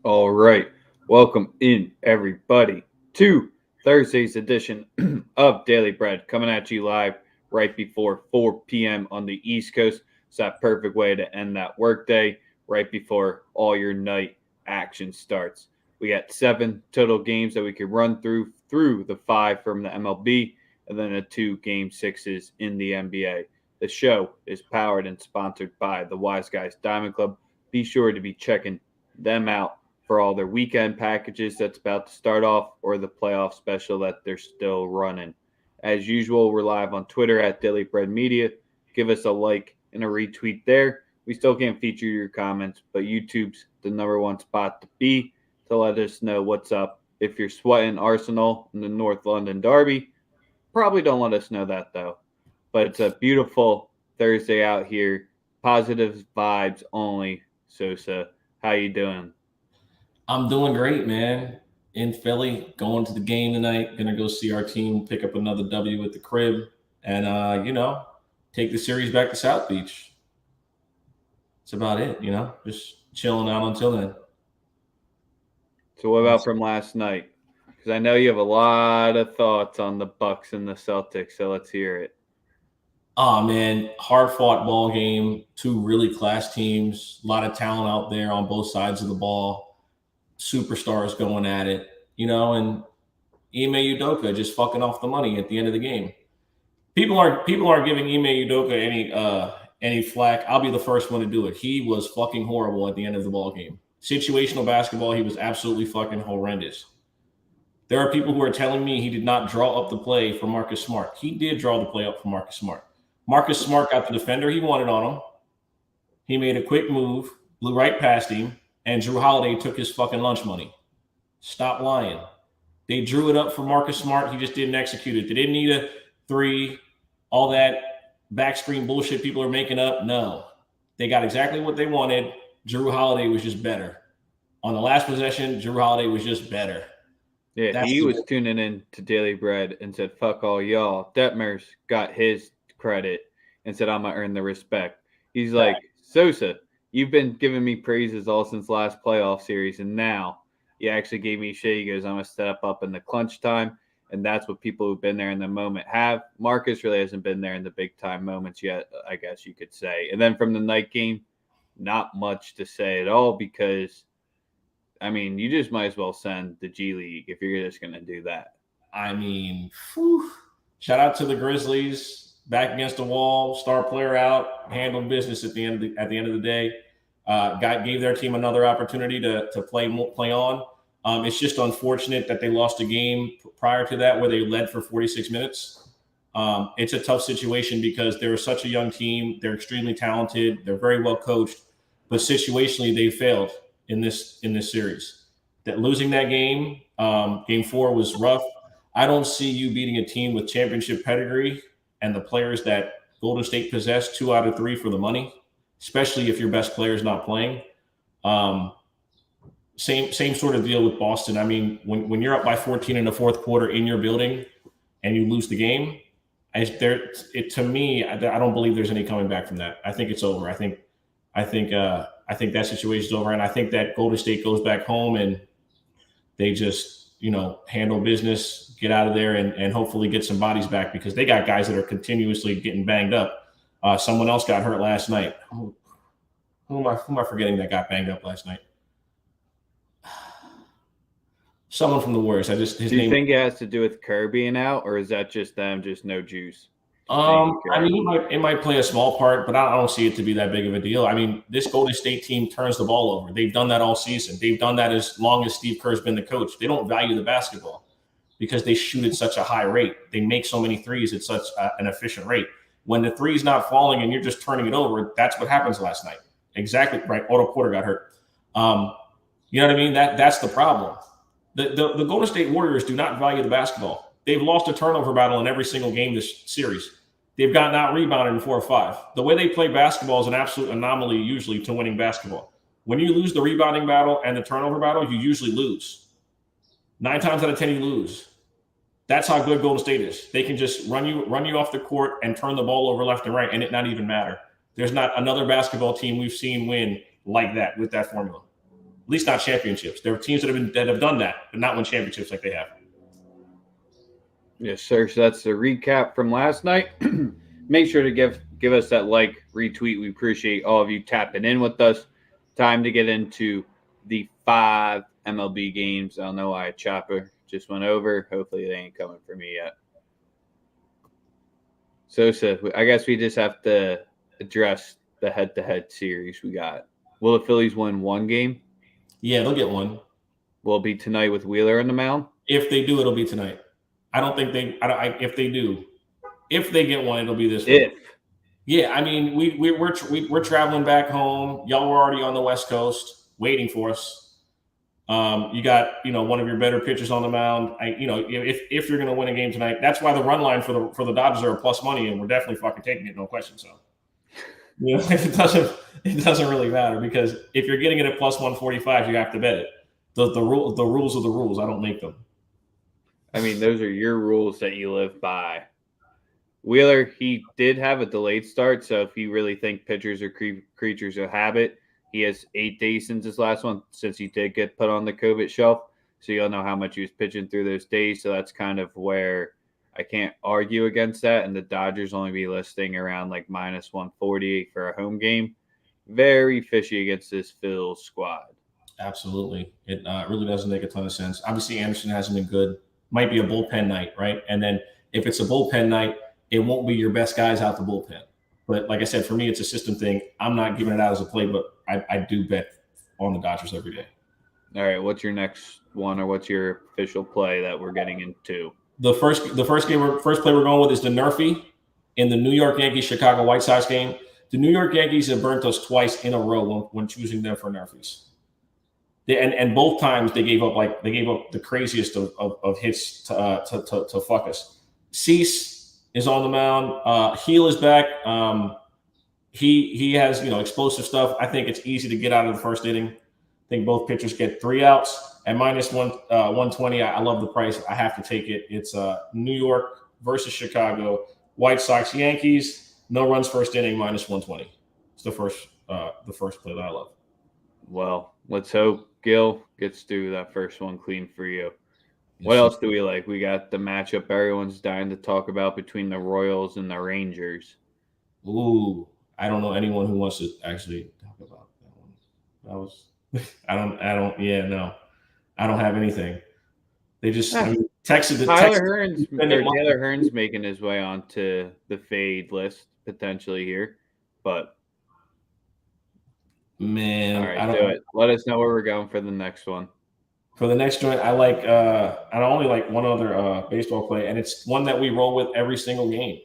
All right. Welcome in, everybody, to Thursday's edition of Daily Bread, coming at you live right before 4 p.m. on the East Coast. It's that perfect way to end that workday right before all your night action starts. We got seven total games that we could run through the five from the MLB and then the two game sixes in the NBA. The show is powered and sponsored by the Wise Guys Diamond Club. Be sure to be checking them out for all their weekend packages that's about to start off or the playoff special that they're still running. As usual, we're live on Twitter at Daily Bread Media. Give us a like and a retweet there. We still can't feature your comments, but YouTube's the number one spot to be to let us know what's up. If you're sweating Arsenal in the North London Derby, probably don't let us know that though. But it's a beautiful Thursday out here. Positive vibes only. Sosa, how you doing? I'm doing great, man. In Philly, going to the game tonight. Gonna go see our team pick up another W at the crib, and take the series back to South Beach. That's about it. Just chilling out until then. So what about Awesome. from last night? Because I know you have a lot of thoughts on the Bucks and the Celtics, so let's hear it. Oh man, hard fought ball game. Two really class teams. A lot of talent out there on both sides of the ball. Superstars going at it. And Ime Udoka just fucking off the money at the end of the game. People aren't giving Ime Udoka any flack. I'll be the first one to do it. He was fucking horrible at the end of the ball game. Situational basketball, he was absolutely fucking horrendous. There are people who are telling me he did not draw up the play for Marcus Smart. He did draw the play up for Marcus Smart. Marcus Smart got the defender he wanted on him. He made a quick move, blew right past him, and Drew Holiday took his fucking lunch money. Stop lying. They drew it up for Marcus Smart. He just didn't execute it. They didn't need a three, all that back screen bullshit people are making up. No. They got exactly what they wanted. Drew Holiday was just better. On the last possession, Drew Holiday was just better. Yeah, That's he the was tuning in to Daily Bread and said, fuck all y'all. Detmers got his credit and said, I'm going to earn the respect. He's like, fact. Sosa, you've been giving me praises all since last playoff series, and now you actually gave me shit. He goes, I'm going to step up in the clutch time. And that's what people who've been there in the moment have. Marcus really hasn't been there in the big time moments yet, I guess you could say. And then from the night game, not much to say at all because, I mean, you just might as well send the G League if you're just going to do that. I mean, whew. Shout out to the Grizzlies. Back against the wall, star player out, handled business at the end of the day. Gave their team another opportunity to play on. It's just unfortunate that they lost a game prior to that where they led for 46 minutes. It's a tough situation because they're such a young team. They're extremely talented. They're very well coached, but situationally they failed in this series. That losing that game 4 was rough. I don't see you beating a team with championship pedigree and the players that Golden State possess 2 out of 3 for the money, especially if your best player is not playing. Um, same sort of deal with Boston. I mean, when you're up by 14 in the fourth quarter in your building and you lose the game, to me, I don't believe there's any coming back from that. I think it's over. I think that situation is over, and I think that Golden State goes back home and they just handle business, get out of there, and hopefully get some bodies back because they got guys that are continuously getting banged up. Someone else got hurt last night. Who am I forgetting that got banged up last night? Someone from the Warriors. His Do you name. think it has to do with Kerr being out, or is that just them, just no juice? Just taking I care. mean, it might play a small part, but I don't see it to be that big of a deal. I mean, this Golden State team turns the ball over. They've done that all season. They've done that as long as Steve Kerr's been the coach. They don't value the basketball because they shoot at such a high rate. They make so many threes at such an efficient rate. When the three's not falling and you're just turning it over, that's what happens last night. Exactly right. Otto Porter got hurt. You know what I mean? That's the problem. The Golden State Warriors do not value the basketball. They've lost a turnover battle in every single game this series. They've gotten out rebounded in 4 or 5. The way they play basketball is an absolute anomaly usually to winning basketball. When you lose the rebounding battle and the turnover battle, you usually lose. 9 times out of 10, you lose. That's how good Golden State is. They can just run you off the court and turn the ball over left and right, and it not even matter. There's not another basketball team we've seen win like that with that formula. At least not championships. There are teams that have done that, but not won championships like they have. Yes, sir. So that's the recap from last night. Make sure to give us that like, retweet. We appreciate all of you tapping in with us. Time to get into the 5 MLB games. I don't know why a chopper just went over. Hopefully they ain't coming for me yet. Sosa, I guess we just have to address the head-to-head series we got. Will the Phillies win one game? Yeah, they'll get one. Will it be tonight with Wheeler on the mound? If they do, it'll be tonight. I don't think they. If they do, if they get one, it'll be this week. Yeah, I mean, we're traveling back home. Y'all were already on the West Coast waiting for us. You got one of your better pitchers on the mound. If you're going to win a game tonight, that's why the run line for the Dodgers are plus money, and we're definitely fucking taking it, no question. So, it doesn't really matter, because if you're getting it at plus 145, you have to bet it. The rules are the rules. I don't make them. I mean, those are your rules that you live by. Wheeler, he did have a delayed start, so if you really think pitchers are creatures of habit, he has 8 days since his last one, since he did get put on the COVID shelf. So you'll know how much he was pitching through those days. So that's kind of where I can't argue against that. And the Dodgers only be listing around like minus 140 for a home game. Very fishy against this Phils squad. Absolutely. It really doesn't make a ton of sense. Obviously, Anderson hasn't been good. Might be a bullpen night, right? And then if it's a bullpen night, it won't be your best guys out the bullpen. But like I said, for me, it's a system thing. I'm not giving it out as a play, but I do bet on the Dodgers every day. All right, what's your next one, or what's your official play that we're getting into? The first play we're going with is the Nerfy in the New York Yankees Chicago White Sox game. The New York Yankees have burnt us twice in a row when choosing them for Nerfies. And both times they gave up the craziest of hits to fuck us. Cease is on the mound. Heel is back. He has explosive stuff. I think it's easy to get out of the first inning. I think both pitchers get 3 outs at minus 120. I love the price. I have to take it. It's New York versus Chicago. White Sox Yankees. No runs first inning, minus 120. It's the first play that I love. Well, let's hope Gil gets through that first one clean for you. What else do we like? We got the matchup everyone's dying to talk about between the Royals and the Rangers. Ooh, I don't know anyone who wants to actually talk about that one. That was I don't have anything. They just texted Taylor Hearn's making his way onto the fade list potentially here, but man, all right, do it. Let us know where we're going for the next one. For the next joint, I only like one other baseball play, and it's one that we roll with every single game.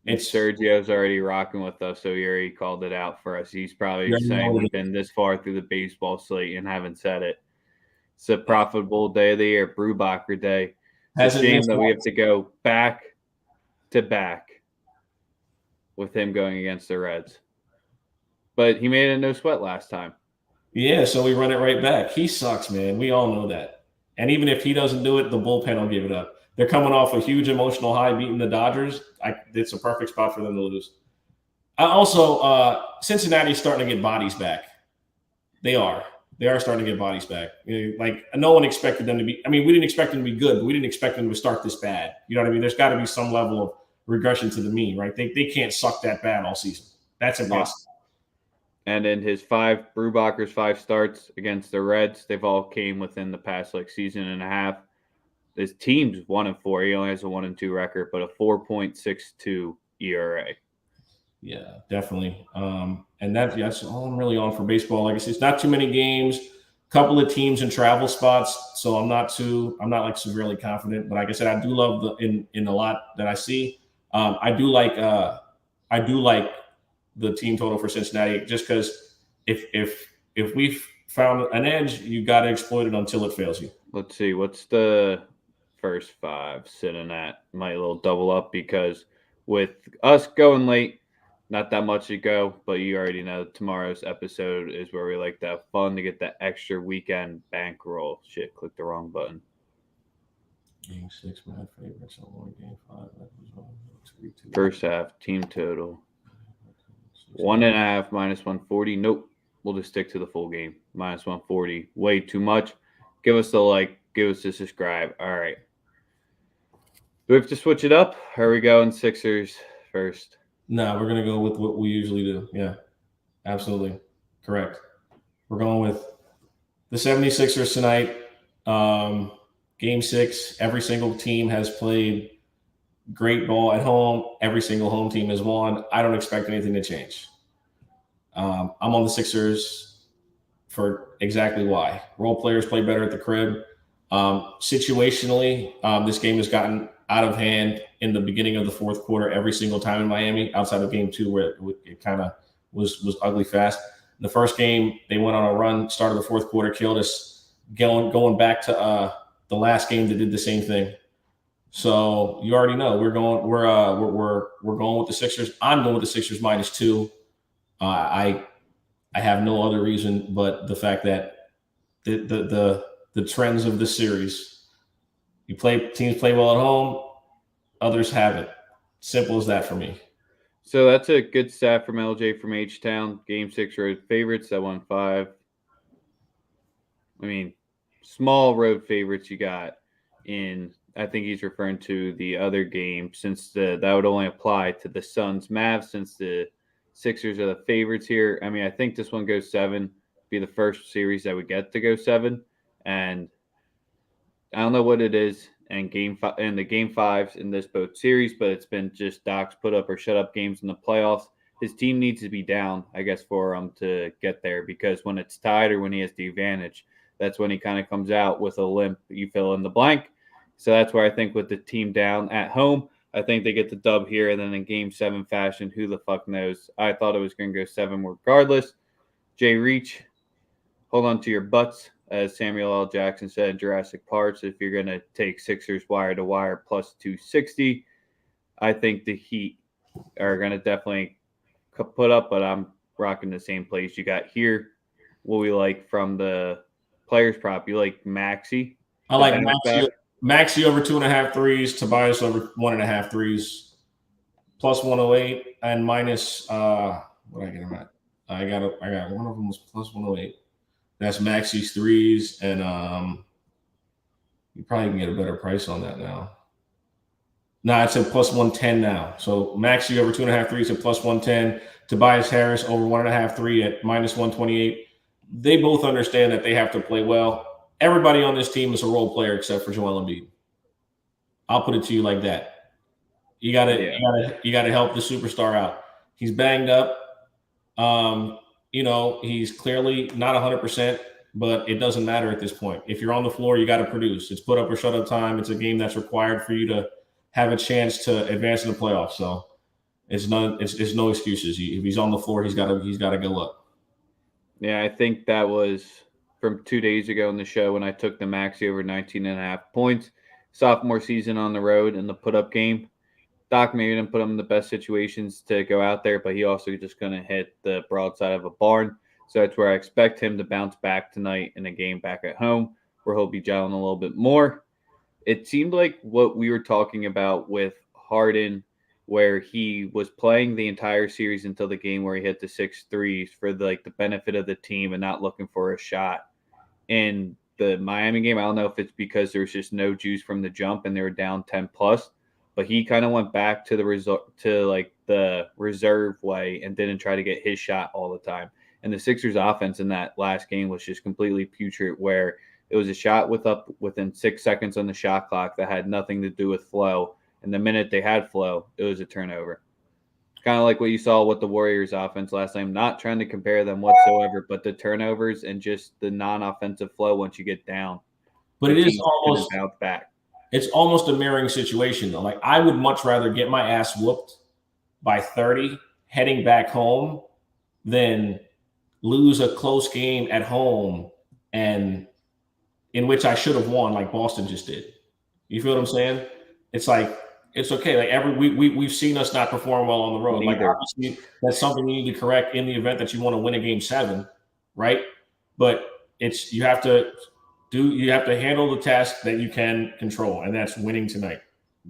It's Sergio's already rocking with us, so he already called it out for us. He's probably saying we've been this far through the baseball slate and haven't said it. It's a profitable day of the year, Brubacher Day. It's a shame that we have to go back to back with him going against the Reds. But he made a no sweat last time. Yeah, so we run it right back. He sucks, man. We all know that. And even if he doesn't do it, the bullpen will give it up. They're coming off a huge emotional high beating the Dodgers. It's a perfect spot for them to lose. Also, Cincinnati's starting to get bodies back. They are. They are starting to get bodies back. Like, no one expected them to be – I mean, we didn't expect them to be good, but we didn't expect them to start this bad. You know what I mean? There's got to be some level of regression to the mean, right? They can't suck that bad all season. That's impossible. And in his Brubacher's 5 starts against the Reds, they've all came within the past season and a half. His team's 1-4. He only has a 1-2 record, but a 4.62 ERA. Yeah, definitely. And that's all I'm really on for baseball. Like I said, it's not too many games. Couple of teams in travel spots, so I'm not severely confident. But like I said, I do love in a lot that I see. I do like the team total for Cincinnati, just because if we've found an edge, you got to exploit it until it fails you. Let's see, what's the first 5 sitting at? Might a little double up, because with us going late, not that much to go, but you already know tomorrow's episode is where we like to have fun to get that extra weekend bankroll. Shit, clicked the wrong button. Game 6, my favorites. Game 5. First half team total 1.5 minus 140. Nope. we'll just stick to the full game. Minus 140, way too much. Give us the like, give us the subscribe. All right. Do we have to switch it up? Or are we going Sixers first? No, we're gonna go with what we usually do. Yeah, absolutely. Correct. We're going with the 76ers tonight. Game 6. Every single team has played great ball at home. Every single home team has won. I don't expect anything to change. I'm on the Sixers for exactly why. Role players play better at the crib. Situationally, this game has gotten out of hand in the beginning of the fourth quarter every single time in Miami, outside of game 2 where it kind of was ugly fast. In the first game, they went on a run, started the fourth quarter, killed us. Going back to the last game, they did the same thing. So you already know we're going with the Sixers. I'm going with the Sixers -2. I have no other reason but the fact that the trends of the series. Teams play well at home, others haven't. Simple as that for me. So that's a good stat from LJ from H-Town. Game 6 road favorites that won 5. I mean, small road favorites you got in. I think he's referring to the other game since that would only apply to the Suns Mavs since the Sixers are the favorites here. I mean, I think this one goes 7. Be the first series that we get to go 7, and I don't know what it is and the game 5s in this both series, but it's been just Doc's put up or shut up games in the playoffs. His team needs to be down, I guess, for him to get there because when it's tied or when he has the advantage, that's when he kind of comes out with a limp. You fill in the blank. So that's where I think with the team down at home, I think they get the dub here. And then in game 7 fashion, who the fuck knows? I thought it was going to go 7 regardless. Jay Reach, hold on to your butts, as Samuel L. Jackson said in Jurassic Park. If you're going to take Sixers wire to wire plus 260, I think the Heat are going to definitely put up, but I'm rocking the same place you got here. What we like from the players prop, you like Maxey? I like Maxey over 2.5 threes, Tobias over 1.5 threes, plus 108 and minus what did I get him at? I got one of them was plus 108. That's Maxey's threes, and you probably can get a better price on that now. No, it's at plus 110 now. So Maxey over 2.5 threes at plus 110. Tobias Harris over 1.5 3 at minus 128. They both understand that they have to play well. Everybody on this team is a role player except for Joel Embiid. I'll put it to you like that. You gotta help the superstar out. He's banged up. He's clearly not 100%, but it doesn't matter at this point. If you're on the floor, you got to produce. It's put up or shut up time. It's a game that's required for you to have a chance to advance in the playoffs. So it's no excuses. If he's on the floor, he's got to go up. Yeah, I think that was from 2 days ago in the show when I took the Maxey over 19.5 points. Sophomore season on the road in the put-up game. Doc maybe didn't put him in the best situations to go out there, but he also just going to hit the broadside of a barn. So that's where I expect him to bounce back tonight in a game back at home where he'll be gelling a little bit more. It seemed like what we were talking about with Harden, where he was playing the entire series until the game where he hit the 6 threes for the benefit of the team and not looking for a shot. In the Miami game, I don't know if it's because there was just no juice from the jump and they were down 10 plus, but he kind of went back to the reserve way and didn't try to get his shot all the time. And the Sixers offense in that last game was just completely putrid, where it was a shot within 6 seconds on the shot clock that had nothing to do with flow. And the minute they had flow, it was a turnover. Kind of like what you saw with the Warriors offense last time. Not trying to compare them whatsoever, but the turnovers and just the non-offensive flow once you get down. But it is almost bounce back. It's almost a mirroring situation though. Like I would much rather get my ass whooped by 30 heading back home than lose a close game at home and in which I should have won like Boston just did. You feel what I'm saying? It's like it's okay. Like we've seen us not perform well on the road. Like obviously that's something you need to correct in the event that you want to win a game 7, right? But you have to handle the task that you can control, and that's winning tonight.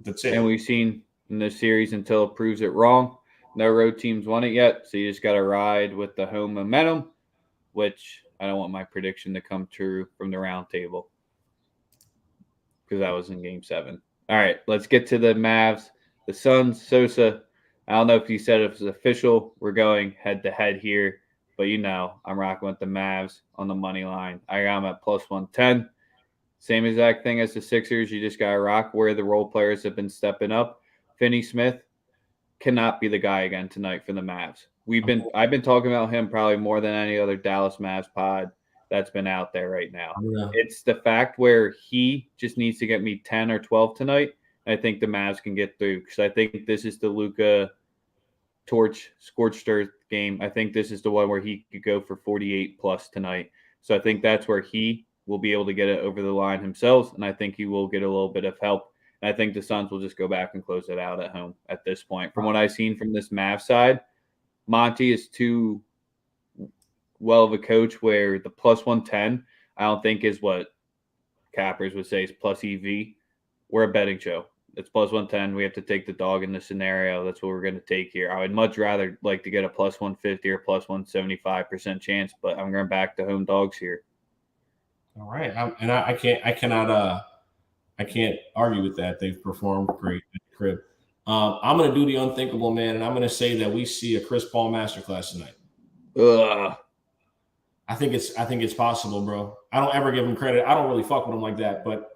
That's it. And we've seen in this series until it proves it wrong. No road teams won it yet, so you just got to ride with the home momentum. which I don't want my prediction to come true from the round table because that was in Game 7. All right, let's get to the Mavs. The Suns, Sosa. I don't know if you said it was official. We're going head-to-head here, but I'm rocking with the Mavs on the money line. I got them at plus 110. Same exact thing as the Sixers. You just got to rock where the role players have been stepping up. Finney Smith cannot be the guy again tonight for the Mavs. I've been talking about him probably more than any other Dallas Mavs pod that's been out there right now. Yeah. It's the fact where he just needs to get me 10 or 12 tonight. I think the Mavs can get through because I think this is the Luka torch scorched earth game. I think this is the one where he could go for 48 plus tonight. So I think that's where he will be able to get it over the line himself, and I think he will get a little bit of help. And I think the Suns will just go back and close it out at home at this point. From what I've seen from this Mavs side, Monty is too well of a coach where the plus 110, I don't think is what cappers would say is plus EV. We're a betting show. It's plus 110. We have to take the dog in the scenario. That's what we're going to take here. I would much rather like to get a plus 150 or plus 175% chance, but I'm going back to home dogs here. All right. I can't argue with that. They've performed great at the crib. I'm going to do the unthinkable, man, and I'm going to say that we see a Chris Paul masterclass tonight. Ugh. I think it's possible, bro. I don't ever give him credit. I don't really fuck with him like that, but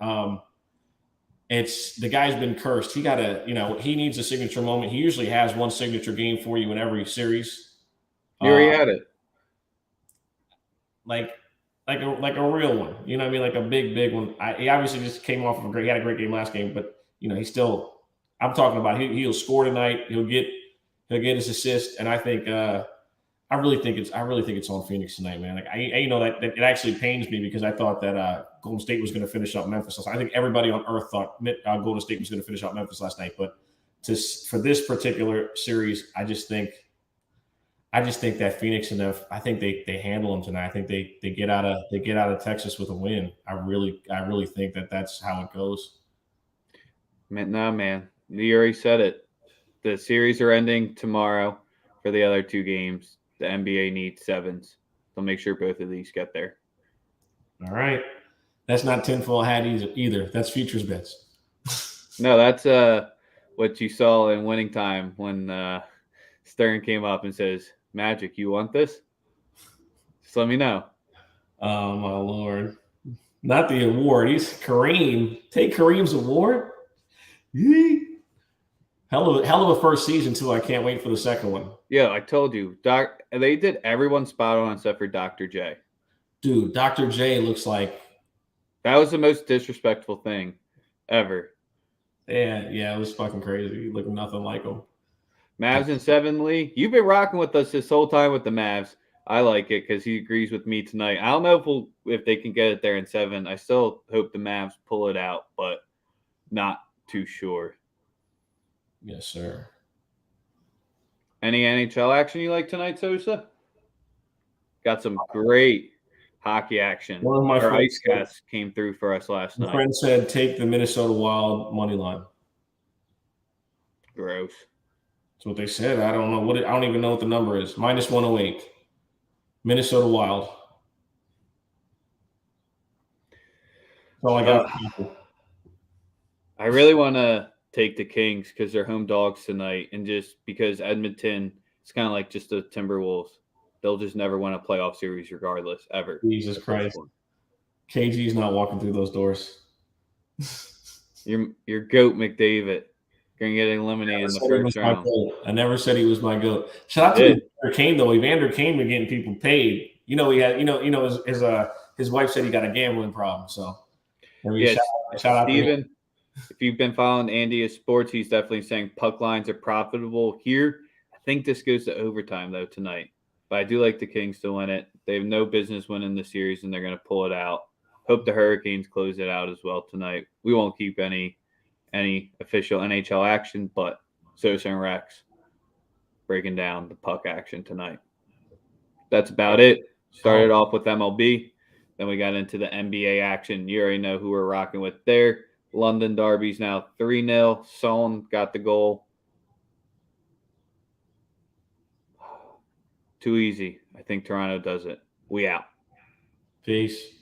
it's the guy's been cursed. He he needs a signature moment. He usually has one signature game for you in every series. You already had it. Like a real one. You know what I mean? Like a big one. He obviously just came off of he had a great game last game, but he's still. I'm talking about he'll score tonight. He'll get his assist, and I think I really think it's on Phoenix tonight, man. Like that it actually pains me because I thought that Golden State was going to finish up Memphis. I think everybody on earth thought Golden State was going to finish up Memphis last night, but for this particular series, I just think that Phoenix enough. I think they handle them tonight. I think they get out of Texas with a win. I really think that's how it goes. No, man. You already said it. The series are ending tomorrow for the other two games. The NBA needs sevens. So make sure both of these get there. All right. That's not tinfoil hat either. That's futures bets. No, that's what you saw in winning time when Stern came up and says, Magic, you want this? Just let me know. Oh, my Lord. Not the award. He's Kareem. Take Kareem's award? Yee. Hell of a first season, too. I can't wait for the second one. Yeah, I told you. They did everyone spot on except for Dr. J. Dude, Dr. J looks like... That was the most disrespectful thing ever. Yeah, it was fucking crazy. He looked nothing like him. Mavs in 7, Lee. You've been rocking with us this whole time with the Mavs. I like it because he agrees with me tonight. I don't know if they can get it there in 7. I still hope the Mavs pull it out, but not too sure. Yes, sir. Any NHL action you like tonight, Sosa? Got some great hockey action. One of my Our ice cast came through for us last night. My friend said take the Minnesota Wild money line. Gross. That's what they said. I don't know I don't even know what the number is. Minus 108. Minnesota Wild. That's all I got. I really want to take the Kings because they're home dogs tonight, and just because Edmonton, it's kind of like just the Timberwolves. They'll just never win a playoff series regardless, ever. Jesus Christ. KG's not walking through those doors. Your GOAT, McDavid. Going to get eliminated in the first round. I never said he was my GOAT. Shout out to Evander Kane, though. Evander Kane been getting people paid. He had, his wife said he got a gambling problem. So, shout out Steven, to him. If you've been following Andy of Sports, he's definitely saying puck lines are profitable here. I think this goes to overtime, though, tonight. But I do like the Kings to win it. They have no business winning the series, and they're going to pull it out. Hope the Hurricanes close it out as well tonight. We won't keep any official NHL action, but Sosa and Rex breaking down the puck action tonight. That's about it. Started off with MLB. Then we got into the NBA action. You already know who we're rocking with there. London Derby's now 3-0. Son got the goal. Too easy. I think Toronto does it. We out. Peace.